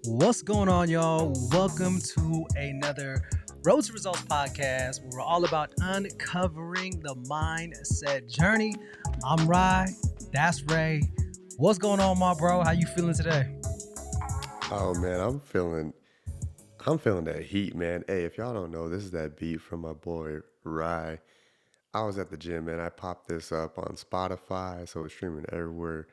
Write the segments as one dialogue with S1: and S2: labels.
S1: What's going on, y'all? Welcome to another Road to Results podcast where we're all about uncovering the mindset journey. I'm Rhy, that's Ray. What's going on, my bro? How you feeling today?
S2: Oh man, I'm feeling that heat, man. Hey, if y'all don't know, this is that beat from my boy Rye. I was at the gym, man. I popped this up on Spotify, so it's streaming everywhere.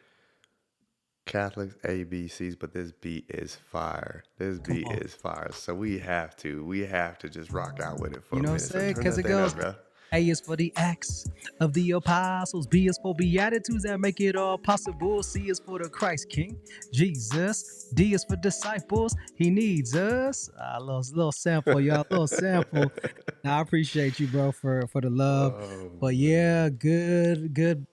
S2: Catholics, ABCs, but this beat is fire. This
S1: Come
S2: beat
S1: on.
S2: is fire. So we have to just rock out with it for
S1: You
S2: a
S1: know what I'm
S2: minute. So
S1: saying?
S2: turn
S1: Because
S2: that
S1: it
S2: thing
S1: goes
S2: up, bro.
S1: A is for the acts of the apostles. B is for beatitudes that make it all possible. C is for the Christ King, Jesus. D is for disciples. He needs us. Little sample, y'all. Little sample. Now, I appreciate you, bro, for the love.
S2: Oh
S1: But
S2: man.
S1: yeah, good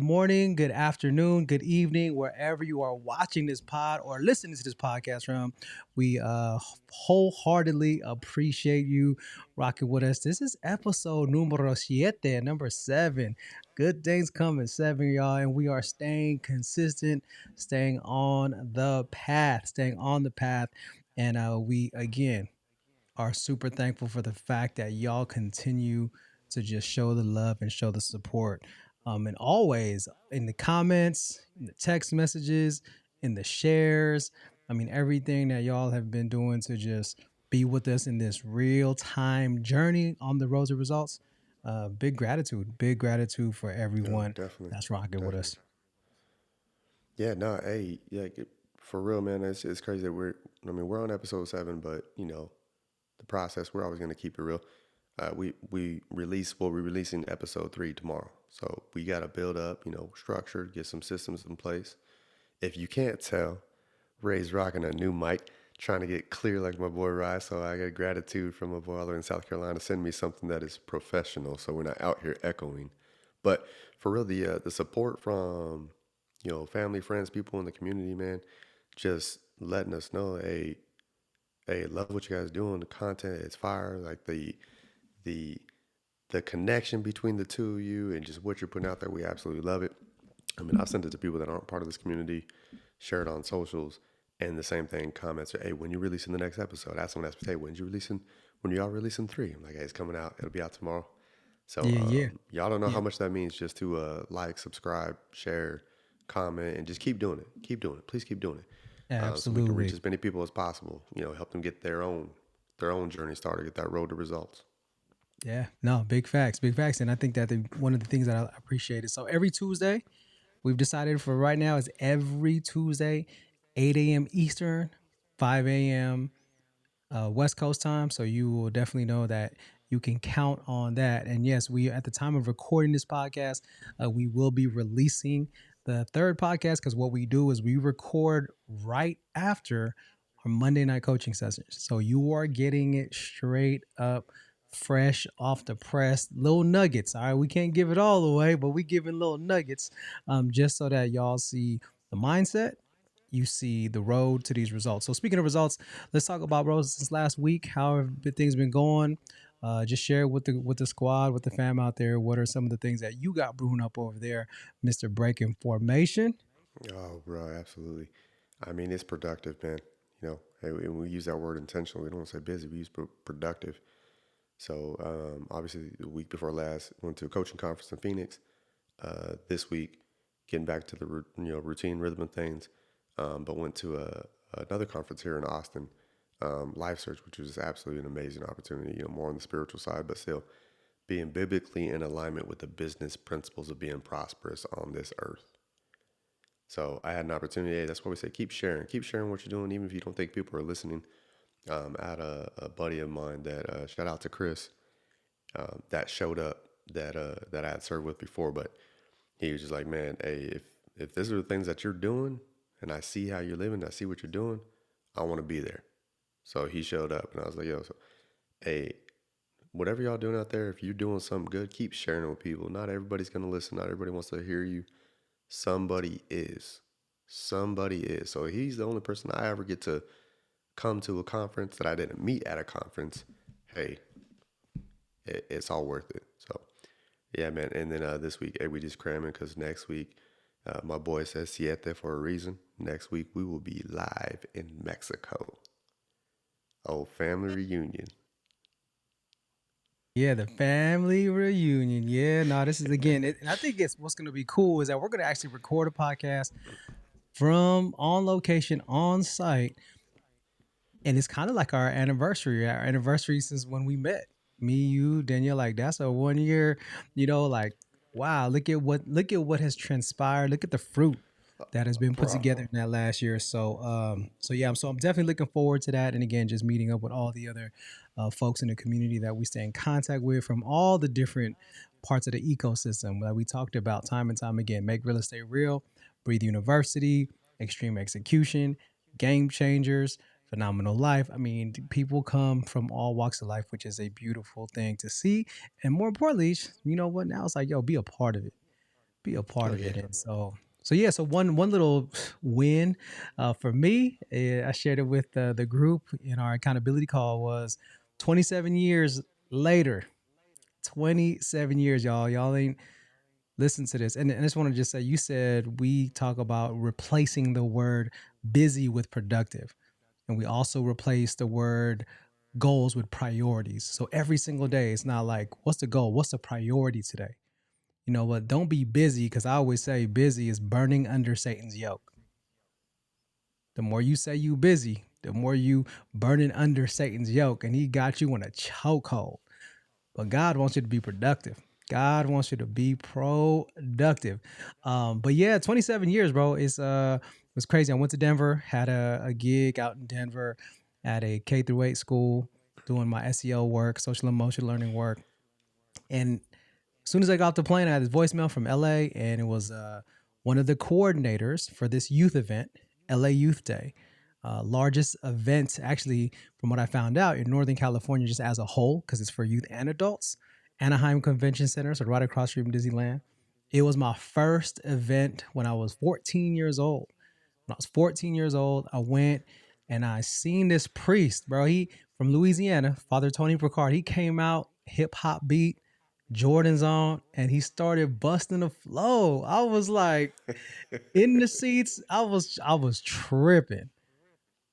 S1: morning, good afternoon, good evening, wherever you are watching this pod or listening to this podcast from. We wholeheartedly appreciate you rocking with us. This is episode numero siete, number 7. Good things coming, 7, y'all, and we are staying consistent, staying on the path, and we again are super thankful for the fact that y'all continue to just show the love and show the support. And always in the comments, in the text messages, in the shares. I mean, everything that y'all have been doing to just be with us in this real time journey on the road to results. Big gratitude for
S2: No,
S1: everyone
S2: definitely,
S1: that's rocking with
S2: definitely.
S1: us.
S2: Yeah, no, hey, yeah, for real, man. It's crazy that we're on episode 7, but the process. We're always going to keep it real. We'll be releasing episode 3 tomorrow. So we got to build up, structure, get some systems in place. If you can't tell, Ray's rocking a new mic, trying to get clear like my boy Rye. So I got gratitude from my boy all the way in South Carolina. Send me something that is professional, so we're not out here echoing. But for real, the support from family, friends, people in the community, man, just letting us know, hey, love what you guys doing. The content is fire. Like the the connection between the two of you and just what you're putting out there, we absolutely love it. I mean, I sent it to people that aren't part of this community, share it on socials, and the same thing. Comments are, hey, when you releasing the next episode? Ask someone else, hey, when y'all releasing 3? I'm like, hey, it's coming out. It'll be out tomorrow. So
S1: Yeah, yeah,
S2: y'all don't know how
S1: yeah.
S2: much that means just to like, subscribe, share, comment, and just keep doing it. Keep doing it. Please keep doing it. So we can reach
S1: Absolutely.
S2: as many people as possible. Help them get their own journey started, get that road to results.
S1: Yeah, no, big facts. And I think that one of the things that I appreciate is so every Tuesday, we've decided for right now is every Tuesday, 8 a.m. Eastern, 5 a.m. West Coast time. So you will definitely know that you can count on that. And yes, we at the time of recording this podcast, we will be releasing the third podcast because what we do is we record right after our Monday night coaching sessions. So you are getting it straight up. Fresh off the press, little nuggets. All right, we can't give it all away, but we giving little nuggets, just so that y'all see the mindset, you see the road to these results. So speaking of results, let's talk about, bro, since last week. How have things been going? Just share with the squad, with the fam out there. What are some of the things that you got brewing up over there, Mister Breaking Formation?
S2: Oh, bro, absolutely. I mean, it's productive, man. Hey, we use that word intentionally. We don't say busy. We use productive. So obviously, the week before last, went to a coaching conference in Phoenix. This week, getting back to the routine rhythm of things, but went to another conference here in Austin, Life Search, which was absolutely an amazing opportunity. More on the spiritual side, but still being biblically in alignment with the business principles of being prosperous on this earth. So I had an opportunity. Hey, that's why we say keep sharing what you're doing, even if you don't think people are listening. I had a buddy of mine that shout out to Chris, that showed up that I had served with before, but he was just like, man, hey, if these are the things that you're doing, and I see how you're living, I see what you're doing, I want to be there. So he showed up, and I was like, yo, so hey, whatever y'all doing out there, if you're doing something good, keep sharing it with people. Not everybody's gonna listen. Not everybody wants to hear you. Somebody is. Somebody is. So he's the only person I ever get to come to a conference that I didn't meet at a conference. Hey, it's all worth it. So yeah, man. And then this week, hey, we just cramming because next week My boy says siete for a reason. Next week we will be live in Mexico. Oh, family reunion.
S1: Yeah, the family reunion. Yeah, no, this is again, and I think it's what's going to be cool is that we're going to actually record a podcast from on location, on site, and it's kind of like our anniversary since when we met. Me, you, Danielle, like that's a 1 year. Like wow, look at what has transpired. Look at the fruit that has been put
S2: Bro,
S1: together in that last year. So yeah, so I'm definitely looking forward to that. And again, just meeting up with all the other folks in the community that we stay in contact with from all the different parts of the ecosystem that we talked about time and time again. Make real estate real, Breathe University, Extreme Execution, Game Changers, Phenomenal Life. I mean, people come from all walks of life, which is a beautiful thing to see. And more importantly, you know what? Now it's like, yo, be a part of it. Be a part
S2: oh
S1: of
S2: yeah.
S1: it. And so yeah. So one little win for me, I shared it with the group in our accountability call was 27 years later. 27 years, y'all. Y'all ain't listen to this. And I just want to just say, you said we talk about replacing the word busy with productive. And we also replace the word goals with priorities. So every single day, it's not like, what's the goal? What's the priority today? You know what? Don't be busy because I always say busy is burning under Satan's yoke. The more you say you busy, the more you burning under Satan's yoke, and he got you in a chokehold. But God wants you to be productive. God wants you to be productive. But yeah, 27 years, bro. It was crazy. I went to Denver, had a gig out in Denver at a K through 8 school, doing my SEL work, social emotional learning work. And as soon as I got off the plane, I had this voicemail from LA, and it was one of the coordinators for this youth event, LA Youth Day, largest event actually, from what I found out in Northern California, just as a whole, because it's for youth and adults. Anaheim Convention Center, so right across from Disneyland. It was my first event when I was 14 years old. When I was 14 years old, I went and I seen this priest, bro. He from Louisiana, Father Tony Picard. He came out, hip hop beat, Jordans on, and he started busting the flow. I was like in the seats. I was tripping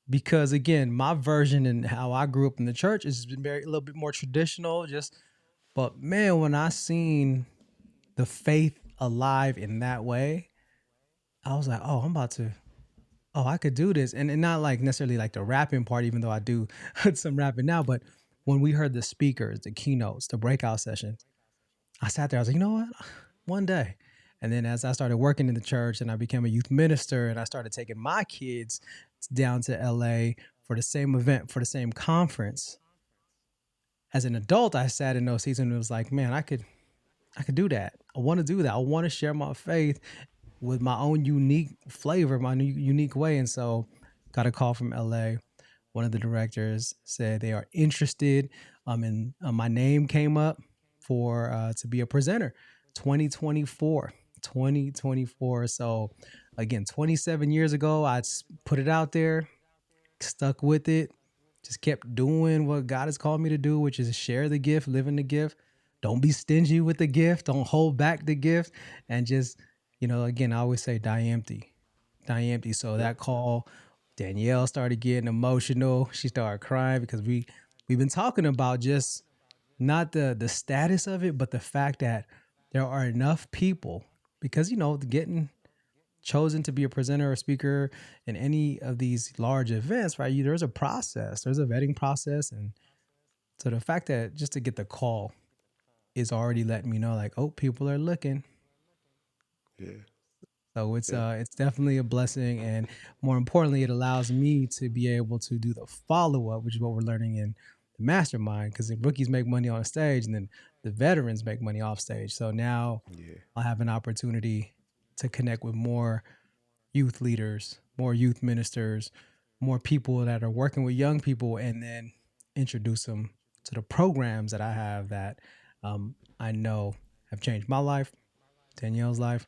S1: because again, my version and how I grew up in the church is been very a little bit more traditional. But man, when I seen the faith alive in that way, I was like, oh, I'm about to. Oh, I could do this, and not like necessarily like the rapping part, even though I do some rapping now. But when we heard the speakers, the keynotes, the breakout sessions, I sat there. I was like, you know what? One day. And then as I started working in the church and I became a youth minister and I started taking my kids down to LA for the same event, for the same conference, as an adult, I sat in those seats and it was like, man, I could do that. I want to do that. I want to share my faith with my own unique flavor, my unique way. And so got a call from LA. One of the directors said they are interested. And my name came up for to be a presenter. 2024, 2024. So again, 27 years ago, put it out there, stuck with it, just kept doing what God has called me to do, which is share the gift, live in the gift. Don't be stingy with the gift. Don't hold back the gift. And just, again, I always say die empty. Die empty. So
S2: Yep.
S1: that call, Danielle started getting emotional. She started crying because we've been talking about just not the status of it, but the fact that there are enough people because getting chosen to be a presenter or speaker in any of these large events, right? There's a process, there's a vetting process. And so the fact that just to get the call is already letting me know, like, oh, people are looking.
S2: Yeah.
S1: So it's
S2: Yeah.
S1: it's definitely a blessing, and more importantly, it allows me to be able to do the follow up, which is what we're learning in the mastermind. Because the rookies make money on stage, and then the veterans make money off stage. So now
S2: Yeah.
S1: I have an opportunity to connect with more youth leaders, more youth ministers, more people that are working with young people, and then introduce them to the programs that I have that I know have changed my life, Danielle's life,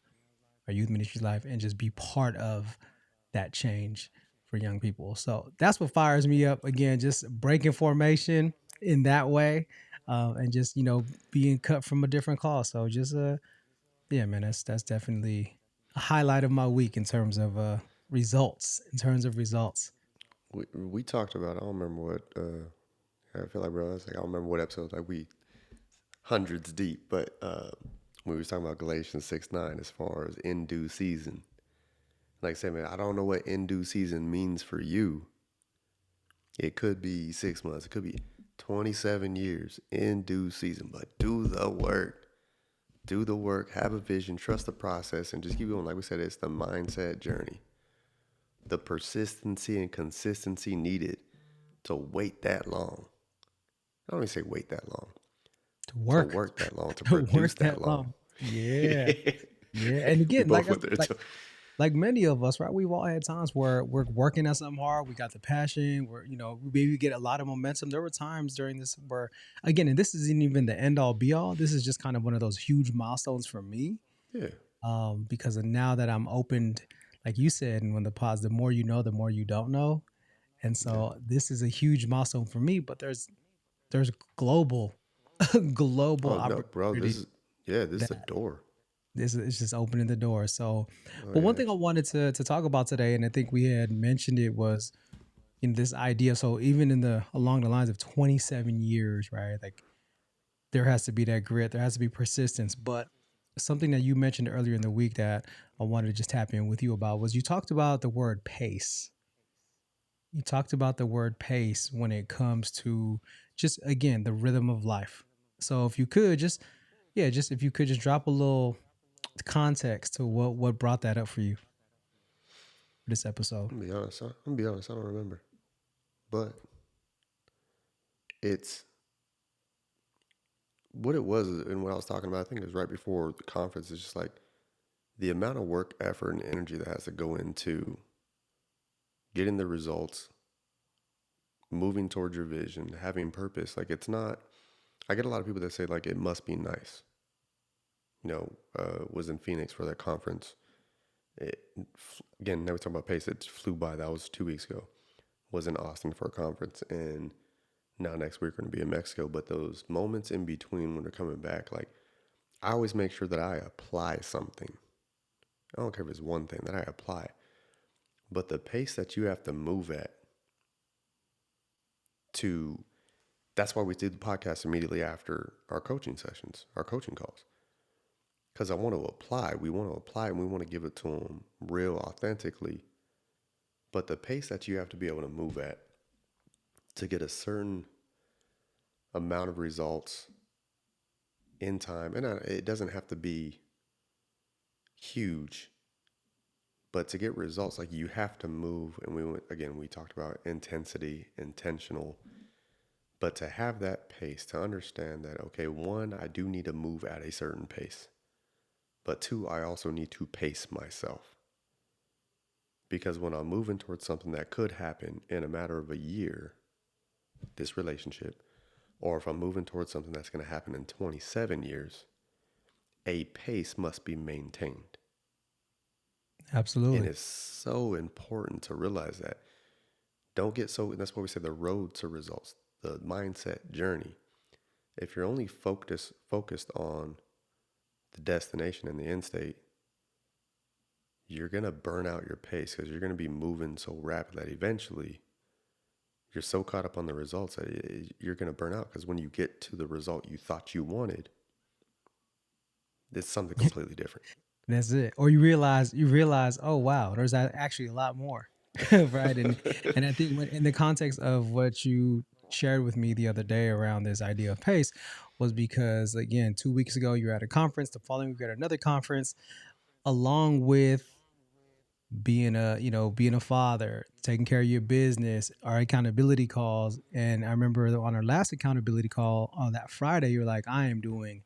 S1: our youth ministry's life, and just be part of that change for young people. So that's what fires me up. Again, just breaking formation in that way, and just being cut from a different cloth. So just yeah, man, that's definitely a highlight of my week in terms of results. In terms of results,
S2: We talked about. I don't remember what. I feel like, bro, I was like, I don't remember what episode. Like we hundreds deep, but we was talking about Galatians 6:9 as far as in due season. Like I said, man, I don't know what in due season means for you. It could be 6 months. It could be 27 years in due season. But do the work. Do the work. Have a vision. Trust the process, and just keep going. Like we said, it's the mindset journey. The persistency and consistency needed to wait that long. I don't even say wait that long.
S1: to
S2: To
S1: work,
S2: work that long. To
S1: to
S2: produce
S1: work
S2: that
S1: that
S2: long.
S1: long. Yeah,
S2: We
S1: yeah. And again,
S2: both went there too.
S1: like many of us, right? We've all had times where we're working at something hard. We got the passion. We're, we maybe get a lot of momentum. There were times during this where, again, and this isn't even the end all be all. This is just kind of one of those huge milestones for me,
S2: Yeah.
S1: because of now that I'm opened, like you said, and when the pause, the more you know, the more you don't know. And
S2: Yeah.
S1: so this is a huge milestone for me, but there's global global
S2: Oh no, bro. This
S1: opportunity
S2: is yeah. This is a
S1: that
S2: door.
S1: this is just opening the door. So,
S2: Oh
S1: but one
S2: yeah.
S1: thing I wanted to talk about today, and I think we had mentioned it, was in this idea. So even in the along the lines of 27 years, right? Like there has to be that grit, there has to be persistence. But something that you mentioned earlier in the week that I wanted to just tap in with you about was you talked about the word pace. You talked about the word pace when it comes to just again the rhythm of life. So if you could just just if you could just drop a little context to what brought that up for you for this episode.
S2: I'm gonna be honest. I'm gonna be honest. I don't remember, but it's what it was, and what I was talking about. I think it was right before the conference. It's just like the amount of work, effort, and energy that has to go into getting the results, moving towards your vision, having purpose. Like it's not. I get a lot of people that say like it must be nice. Was in Phoenix for that conference. It, Again, now we talk about pace. It flew by. That was 2 weeks ago. Was in Austin for a conference, and now next week we're going to be in Mexico. But those moments in between when they're coming back, like I always make sure that I apply something. I don't care if it's one thing that I apply, but the pace that you have to move at to. That's why we did the podcast immediately after our coaching sessions, our coaching calls, because I want to apply. We want to apply, and we want to give it to them real, authentically. But the pace that you have to be able to move at to get a certain amount of results in time, and it doesn't have to be huge, but to get results, like you have to move. And we talked about intensity, intentional, but to have that pace, to understand that, okay, one, I do need to move at a certain pace, but two, I also need to pace myself. Because when I'm moving towards something that could happen in a matter of a year, this relationship, or if I'm moving towards something that's going to happen in 27 years, a pace must be maintained. And
S1: Absolutely.
S2: it's so important to realize that. Don't get so, that's why we say the road to results, the mindset journey. If you're only focused on the destination and the end state, you're going to burn out your pace because you're going to be moving so rapidly that eventually you're so caught up on the results that you're going to burn out, because when you get to the result you thought you wanted, it's something completely different.
S1: That's it. Or you realize, oh wow, there's actually a lot more, right? And I think when, in the context of what you shared with me the other day around this idea of pace, was because again, 2 weeks ago you were at a conference, the following week you were at another conference, along with being a father, taking care of your business, our accountability calls. And I remember on our last accountability call on that Friday, you were like, I am doing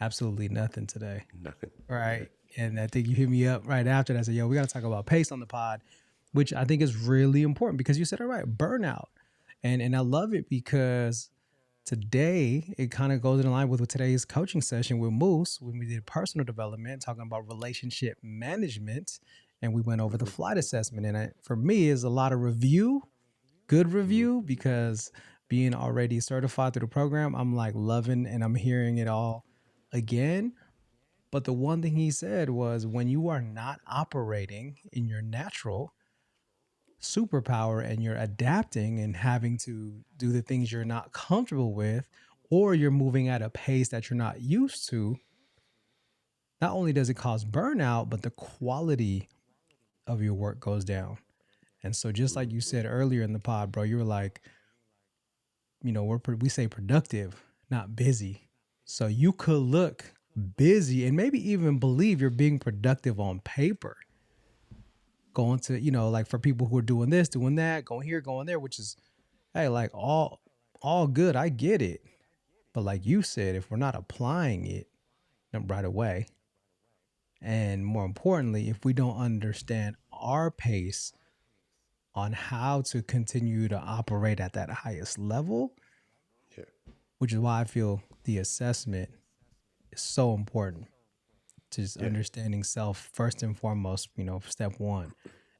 S1: absolutely nothing today.
S2: Nothing. Yeah.
S1: Right. And I think you hit me up right after that. I said, yo, we got to talk about pace on the pod, which I think is really important because you said, all right, burnout. And I love it because today it kind of goes in line with today's coaching session with Moose when we did personal development, talking about relationship management. And we went over the
S2: Mm-hmm.
S1: flight assessment. And for me, is a lot of review, good
S2: Mm-hmm.
S1: review, because being already certified through the program, I'm like loving and I'm hearing it all again. But the one thing he said was when you are not operating in your natural superpower and you're adapting and having to do the things you're not comfortable with, or you're moving at a pace that you're not used to, not only does it cause burnout, but the quality of your work goes down. And so, just like you
S2: Mm-hmm.
S1: said earlier in the pod, bro, you were like, we say productive, not busy. So you could look busy and maybe even believe you're being productive on paper, going to, like for people who are doing this, doing that, going here, going there, which is, hey, like all good. I get it. But like you said, if we're not applying it right away, and more importantly, if we don't understand our pace on how to continue to operate at that highest level,
S2: Yeah.
S1: which is why I feel the assessment is so important to just
S2: Yeah.
S1: understanding self first and foremost, step one.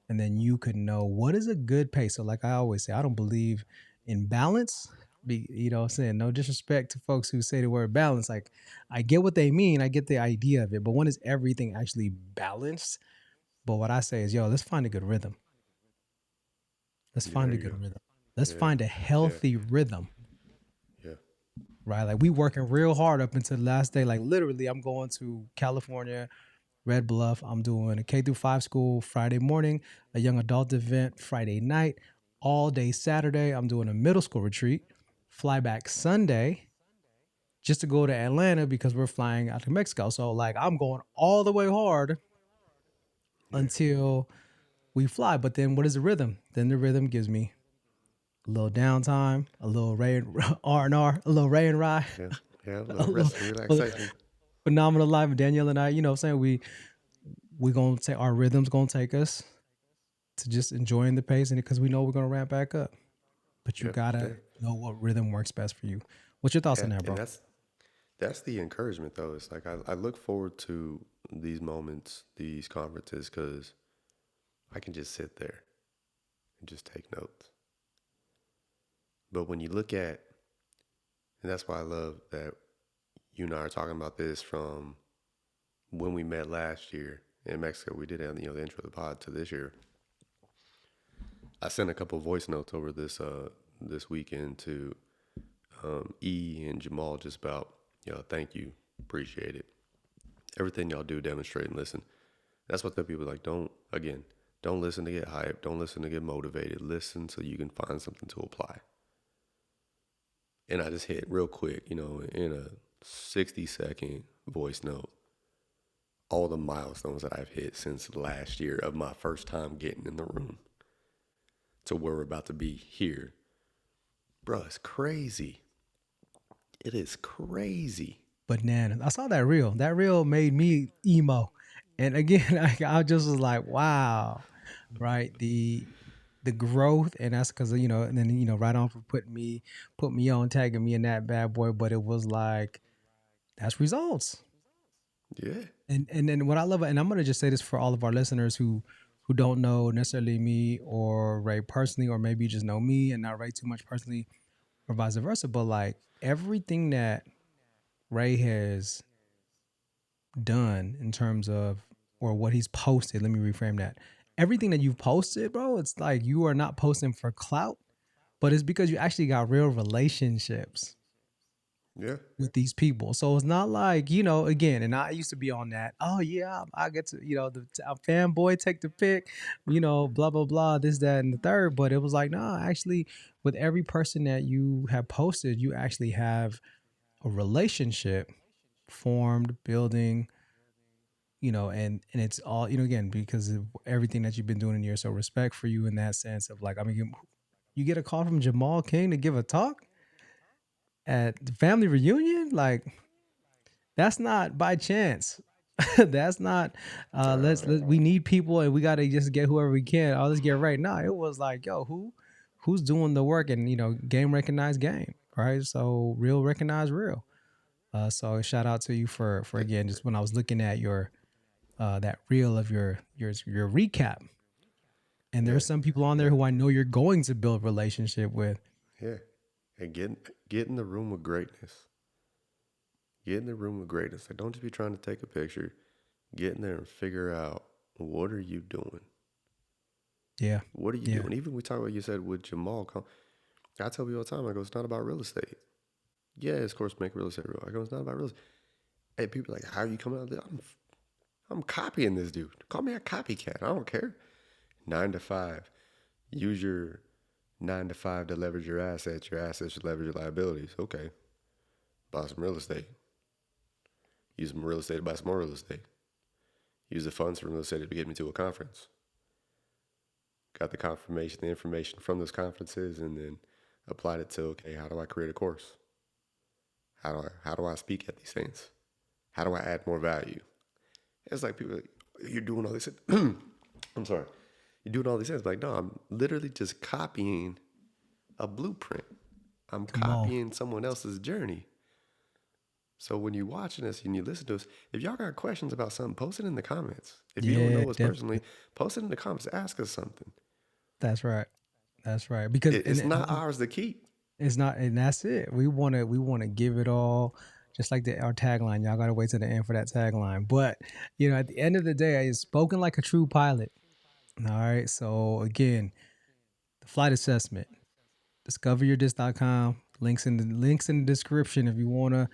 S1: And then you could know what is a good pace. So, like I always say, I don't believe in balance. I'm saying no disrespect to folks who say the word balance. Like, I get what they mean, I get the idea of it, but when is everything actually balanced? But what I say is, yo, let's find a good rhythm. Let's
S2: Yeah. There
S1: find a
S2: you
S1: good
S2: go.
S1: rhythm. Let's
S2: Yeah.
S1: find a
S2: Yeah.
S1: healthy rhythm,
S2: Yeah.
S1: right? Like we working real hard up until the last day. Like literally, I'm going to California, Red Bluff. I'm doing a K through 5 school Friday morning, a young adult event Friday night, all day Saturday. I'm doing a middle school retreat, fly back Sunday just to go to Atlanta because we're flying out to Mexico. So like I'm going all the way hard
S2: Yeah.
S1: until we fly. But then what is the rhythm? Then the rhythm gives me a little downtime, a little rain R&R, a little Ray and Rye,
S2: Yeah. Yeah. A
S1: a
S2: little
S1: little
S2: rest and relaxation.
S1: phenomenal life. Danielle and I, what I'm saying, we gonna take our rhythms gonna take us to just enjoying the pace, and because we know we're gonna ramp back up. But you
S2: Yeah.
S1: gotta
S2: Yeah.
S1: know what rhythm works best for you. What's your thoughts on that,
S2: And
S1: bro?
S2: that's the encouragement though. It's like I look forward to these moments, these conferences, because I can just sit there and just take notes. But when you look at, and that's why I love that you and I are talking about this from when we met last year in Mexico. We did the intro of the pod to this year. I sent a couple of voice notes over this weekend to E and Jamal just about thank you, appreciate it, everything y'all do, demonstrate and listen. That's what the people like. Don't listen to get hyped. Don't listen to get motivated. Listen so you can find something to apply. And I just hit real quick, in a 60-second voice note, all the milestones that I've hit since last year of my first time getting in the room to where we're about to be here. Bro, it's crazy. It is crazy.
S1: Bananas. I saw that reel. That reel made me emo. And again, I just was like, wow, right? The growth, and that's because and then right on for put me on, tagging me in that bad boy. But it was like that's results.
S2: Yeah.
S1: And then what I love, and I'm gonna just say this for all of our listeners who don't know necessarily me or Ray personally, or maybe just know me and not Ray too much personally, or vice versa. But like everything that Ray has done in terms of or what he's posted, let me reframe that. Everything that you've posted, bro, it's like you are not posting for clout, but it's because you actually got real relationships
S2: Yeah.
S1: with these people. So it's not like, again, and I used to be on that. Oh yeah, I get to, a fanboy take the pick, blah blah blah, this that and the third. But it was like, nah, actually, with every person that you have posted, you actually have a relationship formed, building, and it's all, again, because of everything that you've been doing in years. So respect for you in that sense of like, I mean, you get a call from Jamal King to give a talk at the family reunion, like that's not by chance. That's not we need people and we gotta just get whoever we can. Oh, let's get right now. It was like, yo, who's doing the work, and game recognized game, right? So real recognize real. So shout out to you for
S2: Yeah.
S1: again, just when I was looking at your that reel of your recap, and
S2: Yeah.
S1: there's some people on there
S2: Yeah.
S1: who I know you're going to build relationship with.
S2: Yeah. And get in the room with greatness. Get in the room with greatness. Like, don't just be trying to take a picture. Get in there and figure out, what are you doing?
S1: Yeah.
S2: What are you
S1: Yeah.
S2: doing? Even we talk about, you said with Jamal, I tell people all the time, I go, it's not about real estate. Yeah, of course, make real estate real. I go, it's not about real estate. Hey, people are like, how are you coming out of this? I'm copying this dude. Call me a copycat. I don't care. 9 to 5. Use your 9 to 5 to leverage your assets. Your assets should leverage your liabilities. Okay. Buy some real estate. Use some real estate to buy some more real estate. Use the funds from real estate to get me to a conference. Got the confirmation, the information from those conferences, and then applied it to, okay, how do I create a course? How do I speak at these things? How do I add more value? It's like people, you're doing all this. I'm sorry. You're doing all these things. Like, no, I'm literally just copying a blueprint. I'm
S1: Come on.
S2: copying someone else's journey. So when you're watching this and you listen to us, if y'all got questions about something, post it in the comments. If you don't
S1: Yeah,
S2: know us personally,
S1: definitely.
S2: post it in the comments. Ask us something.
S1: That's right. That's right. Because
S2: It's not ours to keep.
S1: it's not, and that's it. We wanna give it all, just like our tagline. Y'all gotta wait to the end for that tagline. But at the end of the day, it's spoken like a true pilot. All right. So again, the flight assessment. Discoveryourdisc.com. Links in the description if you wanna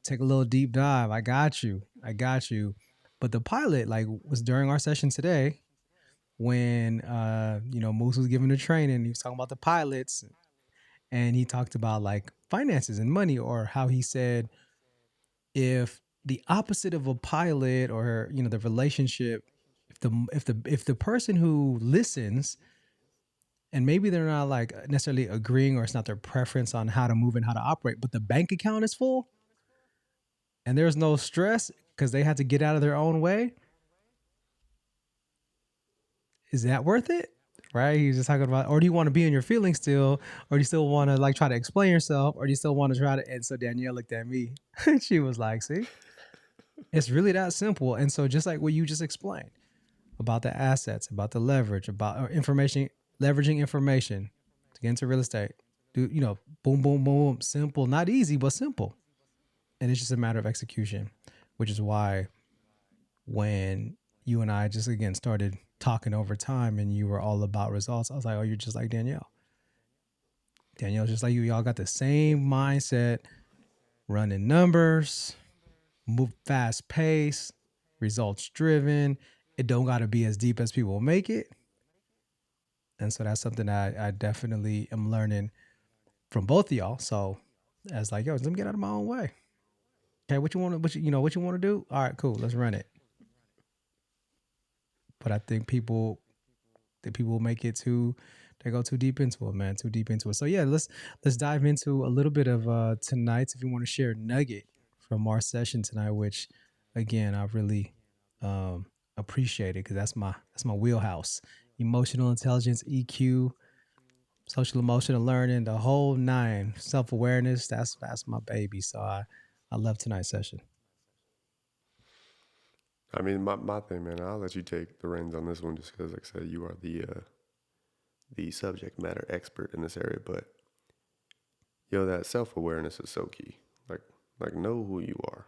S1: take a little deep dive. I got you. I got you. But the pilot, like, was during our session today when Moose was giving the training. He was talking about the pilots, and he talked about like finances and money, or how he said, if the opposite of a pilot, or the relationship, if the person who listens, and maybe they're not like necessarily agreeing, or it's not their preference on how to move and how to operate, but the bank account is full and there's no stress because they had to get out of their own way, is that worth it? Right? He's just talking about, or do you want to be in your feelings still, or do you still want to like try to explain yourself, or do you still want to try to? And so Danielle looked at me and she was like, see, it's really that simple. And so, just like what you just explained about the assets, about the leverage, about information, leveraging information to get into real estate, do, boom, boom, boom, simple, not easy, but simple. And it's just a matter of execution, which is why when you and I just again started talking over time and you were all about results, I was like, oh, you're just like Danielle. Danielle's just like you. Y'all got the same mindset, running numbers, move fast pace, results driven. It don't got to be as deep as people make it. And so that's something that I definitely am learning from both of y'all. So as like, yo, let me get out of my own way. Okay, what you want to, what you want to do? All right, cool, let's run it. But I think people make it too, they go too deep into it, man, too deep into it. So yeah, let's dive into a little bit of tonight's, if you want to share a nugget from our session tonight, which again I really um appreciate it, because that's my wheelhouse. Emotional intelligence, EQ, social emotional learning, the whole nine, self-awareness, that's my baby. So I love tonight's session.
S2: I mean, my thing, man, I'll let you take the reins on this one just because, like I said, you are the subject matter expert in this area. But, yo, that self awareness is so key. Like, know who you are.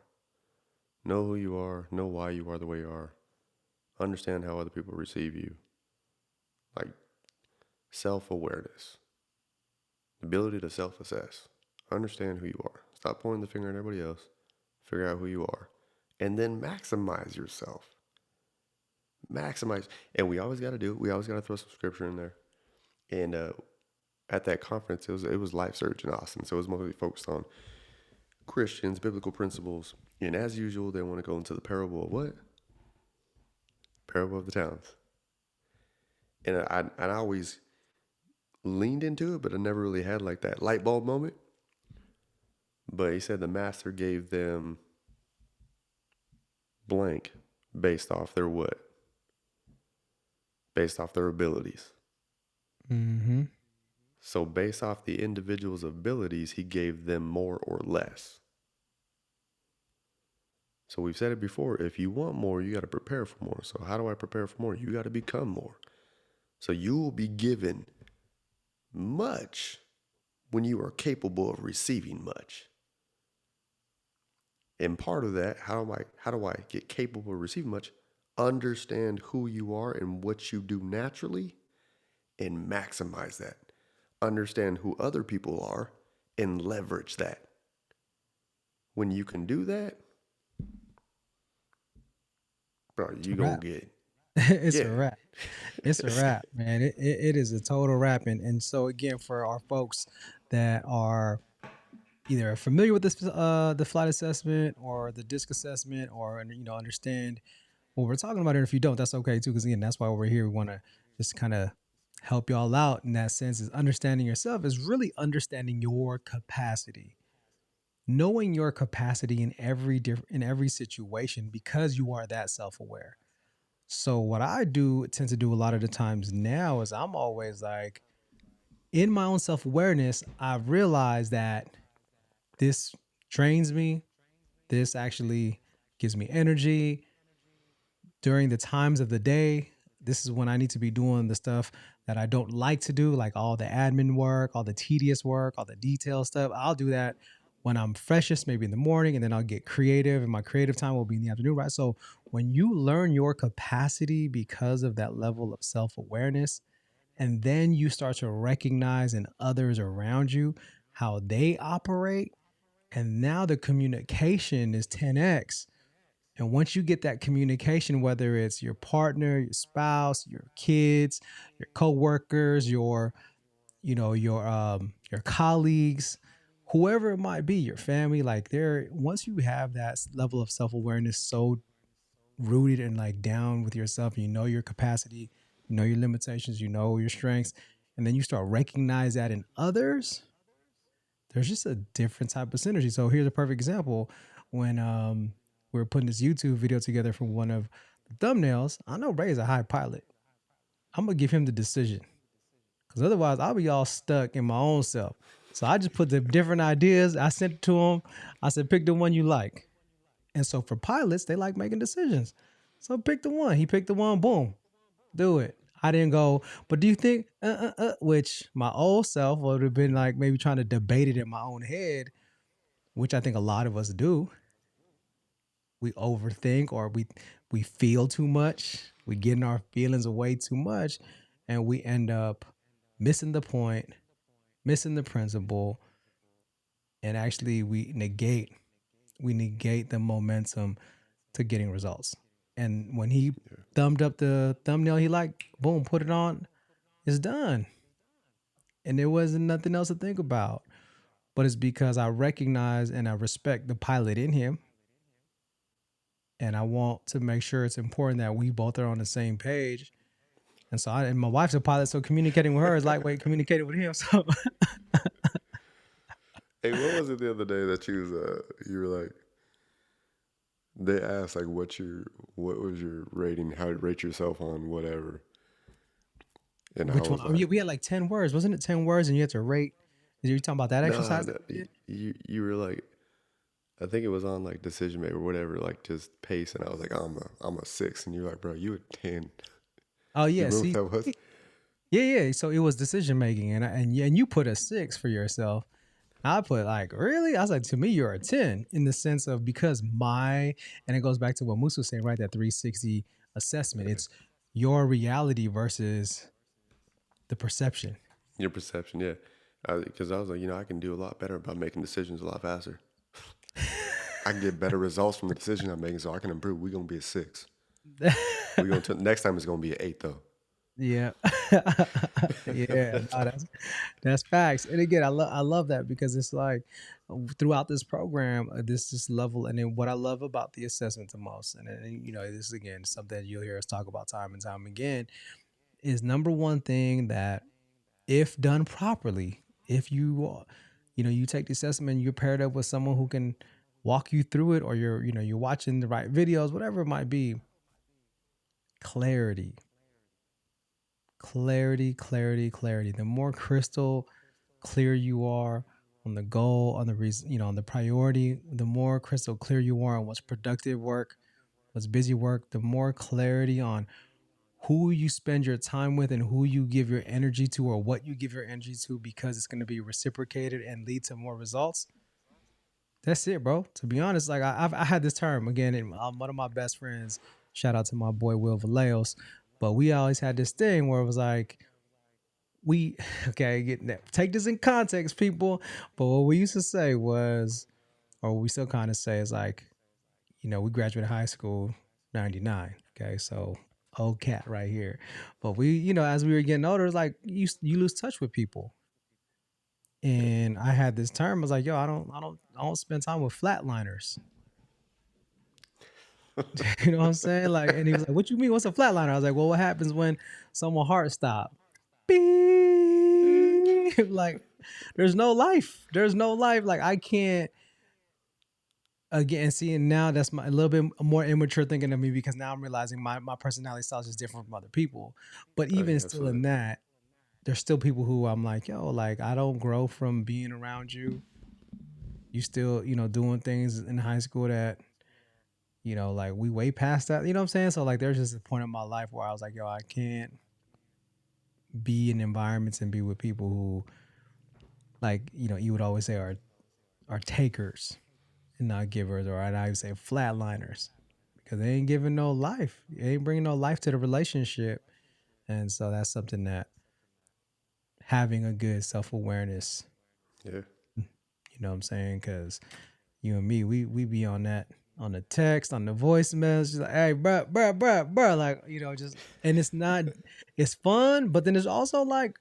S2: Know who you are. Know why you are the way you are. Understand how other people receive you. Like, self awareness, the ability to self assess. Understand who you are. Stop pointing the finger at everybody else. Figure out who you are. And then maximize yourself. Maximize. And we always got to do it. We always got to throw some scripture in there. And at that conference, it was Life Surge in Austin. So it was mostly focused on Christians, biblical principles. And as usual, they want to go into the parable of what? Parable of the talents. And I always leaned into it, but I never really had like that light bulb moment. But he said the master gave them blank based off their what? Based off their abilities.
S1: Mm-hmm.
S2: So based off the individual's abilities, he gave them more or less. So we've said it before, if you want more, you got to prepare for more. So how do I prepare for more? You got to become more. So you will be given much when you are capable of receiving much. And part of that, how do I get capable of receiving much? Understand who you are and what you do naturally and maximize that. Understand who other people are and leverage that. When you can do that, bro,
S1: It's a
S2: you gonna
S1: wrap.
S2: get
S1: It's
S2: yeah.
S1: a wrap. It's a wrap, man. It is a total wrap. And so again, for our folks that are either familiar with this the flight assessment or the disc assessment, or understand what we're talking about, and if you don't, that's okay too, because again, that's why we're here. We want to just kind of help y'all out in that sense. Is understanding yourself is really understanding your capacity, knowing your capacity in every situation, because you are that self-aware. So what I do tend to do a lot of the times now is I'm always like, in my own self-awareness, I've realized that this drains me. This actually gives me energy during the times of the day. This is when I need to be doing the stuff that I don't like to do, like all the admin work, all the tedious work, all the detail stuff. I'll do that when I'm freshest, maybe in the morning, and then I'll get creative, and my creative time will be in the afternoon, right? So when you learn your capacity because of that level of self awareness, and then you start to recognize in others around you how they operate, and now the communication is 10x. And once you get that communication, whether it's your partner, your spouse, your kids, your coworkers, your colleagues, whoever it might be, your family, like there, once you have that level of self-awareness so rooted and like down with yourself, you know your capacity, you know your limitations, you know your strengths, and then you start recognize that in others, there's just a different type of synergy. So here's a perfect example. When we were putting this YouTube video together for one of the thumbnails, I know Ray is a high pilot. I'm gonna give him the decision, because otherwise I'll be all stuck in my own self. So I just put the different ideas. I sent it to him. I said, pick the one you like. And so for pilots, they like making decisions. So pick the one. He picked the one. Boom, do it. I didn't go, but do you think, which my old self would have been like maybe trying to debate it in my own head, which I think a lot of us do. We overthink, or we feel too much. We get in our feelings away too much, and we end up missing the point, missing the principle, and actually we negate the momentum to getting results. And when he thumbed up the thumbnail he liked, boom, put it on, it's done. And there wasn't nothing else to think about. But it's because I recognize and I respect the pilot in him, and I want to make sure it's important that we both are on the same page. And so, and my wife's a pilot, so communicating with her is lightweight communicating with him. So,
S2: Hey, what was it the other day that you were like they asked like what was your rating, how to rate yourself on whatever, and I
S1: which one?
S2: was
S1: Oh, yeah,
S2: like,
S1: we had like 10 words, wasn't it? 10 words, and you had to rate. Are you talking about that
S2: nah,
S1: exercise
S2: nah
S1: that we did?
S2: you were like, I think it was on like decision maker or whatever, like just pace, and I was like, I'm a six, and you're like, bro, you a 10.
S1: Oh
S2: You
S1: yeah,
S2: remember
S1: see,
S2: what that was?
S1: yeah, yeah. So it was decision making, and you put a 6 for yourself. I put like, really? I was like, to me, you're a 10 in the sense of, because and it goes back to what Musa was saying, right? That 360 assessment. It's your reality versus the perception.
S2: Your perception, yeah. Because I was like, I can do a lot better by making decisions a lot faster. I can get better results from the decision I'm making, so I can improve. We're gonna be a six. We gonna next time it's gonna be an eight though.
S1: Yeah. Yeah, no, that's facts. And again, I love that, because it's like throughout this program, this level, and then what I love about the assessment the most, and then, this is again something that you'll hear us talk about time and time again, is number one thing that, if done properly, if you take the assessment, you're paired up with someone who can walk you through it, or you're watching the right videos, whatever it might be, clarity, clarity, clarity, clarity. The more crystal clear you are on the goal, on the reason, on the priority, the more crystal clear you are on what's productive work, what's busy work, the more clarity on who you spend your time with and who you give your energy to, or what you give your energy to, because it's going to be reciprocated and lead to more results. That's it, bro. To be honest, like I had this term again, and one of my best friends. Shout out to my boy Will Valeos. But we always had this thing where it was like we okay, take this in context, people. But what we used to say was, or we still kind of say, is like, we graduated high school '99. Okay, so old cat right here. But we, as we were getting older, it's like you lose touch with people.
S2: Yeah.
S1: And I had this term. I was like, yo, I don't spend time with flatliners. You know what I'm saying? Like, and he was like, "What you mean? What's a flatliner?" I was like, "Well, what happens when someone heart stop? Beep. Like, there's no life. There's no life. Like, I can't." Again, seeing now, that's a little bit more immature thinking of me because now I'm realizing my personality style is just different from other people. But
S2: Oh
S1: even
S2: yeah,
S1: still in
S2: absolutely.
S1: that, there's still people who I'm like, yo, like I don't grow from being around you. You still, doing things in high school that like we way past that. You know what I'm saying? So like there's just a point in my life where I was like, yo, I can't be in environments and be with people who like, you would always say are takers and not givers, or I'd always say flatliners. Because they ain't giving no life. They ain't bringing no life to the relationship. And so that's something that having a good self awareness,
S2: Yeah.
S1: you know what I'm saying? Because you and me, we be on that on the text, on the voice message, like, hey, bruh, like, just, and it's not, it's fun, but then it's also like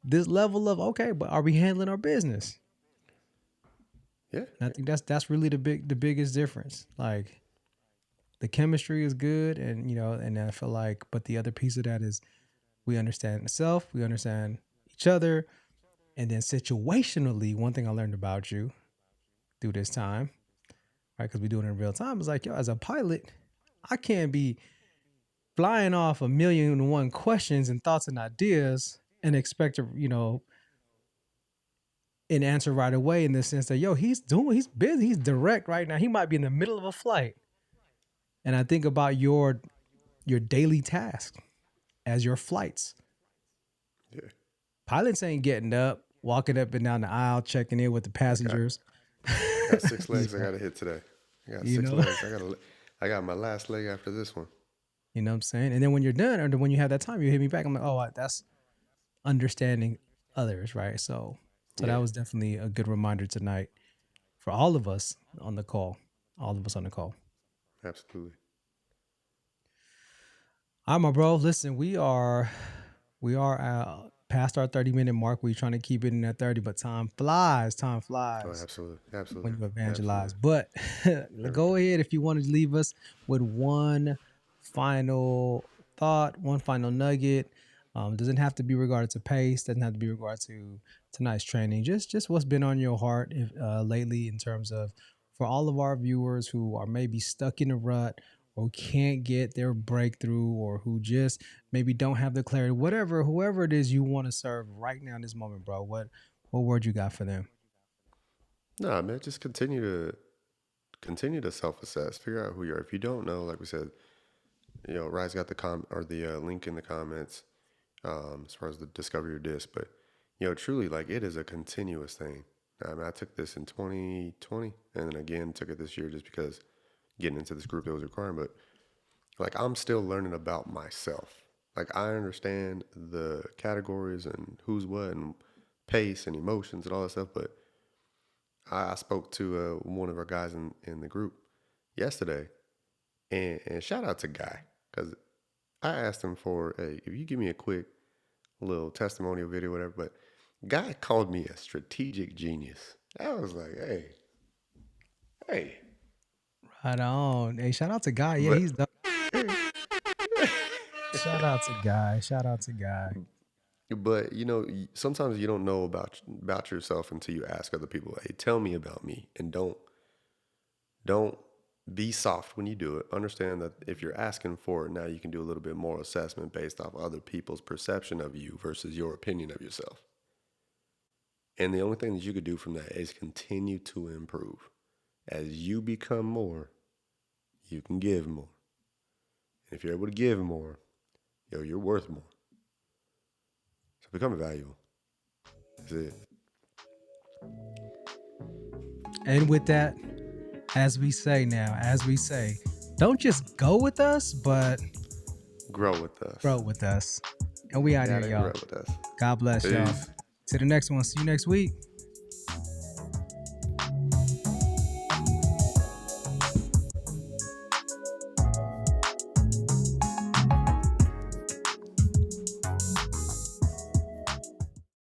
S1: this level of, okay, but are we handling our business?
S2: Yeah.
S1: And I think that's really the biggest difference. Like the chemistry is good, and and I feel like, but the other piece of that is we understand self, we understand each other, and then situationally, one thing I learned about you through this time, right? Because we do it in real time. Is like, yo, as a pilot, I can't be flying off a million and one questions and thoughts and ideas and expect to, an answer right away in the sense that, yo, he's busy, he's direct right now. He might be in the middle of a flight. And I think about your daily task as your flights.
S2: Yeah.
S1: Pilots ain't getting up, walking up and down the aisle, checking in with the
S2: I got
S1: passengers.
S2: I got six
S1: you
S2: legs I
S1: know,
S2: gotta hit today. I got
S1: you
S2: six
S1: know,
S2: legs. I got my last leg after this one.
S1: you know what I'm saying? And then when you're done, or when you have that time, you hit me back. I'm like, oh, that's understanding others, right? So that
S2: Yeah.
S1: was definitely a good reminder tonight for all of us on the call. All of us on the call.
S2: Absolutely.
S1: All right, my bro. Listen, we are past our 30-minute mark. We're trying to keep it in that 30, but time flies. Time
S2: Oh,
S1: flies
S2: absolutely. Absolutely.
S1: when you evangelize.
S2: Absolutely.
S1: But
S2: Every
S1: go
S2: day.
S1: ahead if you want to leave us with one final thought, one final nugget. Doesn't have to be regarded to pace. Doesn't have to be regarded to tonight's training. Just what's been on your heart lately in terms of for all of our viewers who are maybe stuck in a rut or can't get their breakthrough or who just maybe don't have the clarity. Whatever, whoever it is you want to serve right now in this moment, bro. What word you got for them?
S2: Nah, man, just continue to self assess. Figure out who you are. If you don't know, like we said, Rye's got the link in the comments as far as the discover your disc. But truly, like it is a continuous thing. I mean, I took this in 2020, and then again took it this year just because getting into this group that was requiring. But like I'm still learning about myself. Like I understand the categories and who's what and pace and emotions and all that stuff, but I spoke to one of our guys in the group yesterday, and shout out to Guy because I asked him for, hey, if you give me a quick little testimonial video, whatever. But Guy called me a strategic genius. I was like, hey,
S1: Right on. Hey, shout out to Guy. Yeah,
S2: but
S1: he's done. Shout out to Guy. Shout out to Guy.
S2: but sometimes you don't know about yourself until you ask other people. Hey, tell me about me, and don't be soft when you do it. Understand that if you're asking for it, now you can do a little bit more assessment based off other people's perception of you versus your opinion of yourself. And the only thing that you could do from that is continue to improve. As you become more, you can give more. And if you're able to give more, you're worth more. So become valuable. That's it.
S1: And with that, as we say, don't just go with us, but
S2: Grow with us.
S1: grow with us. And we out here,
S2: Gotta grow
S1: y'all.
S2: with us.
S1: God bless y'all.
S2: Peace.
S1: To the next one. See you next week.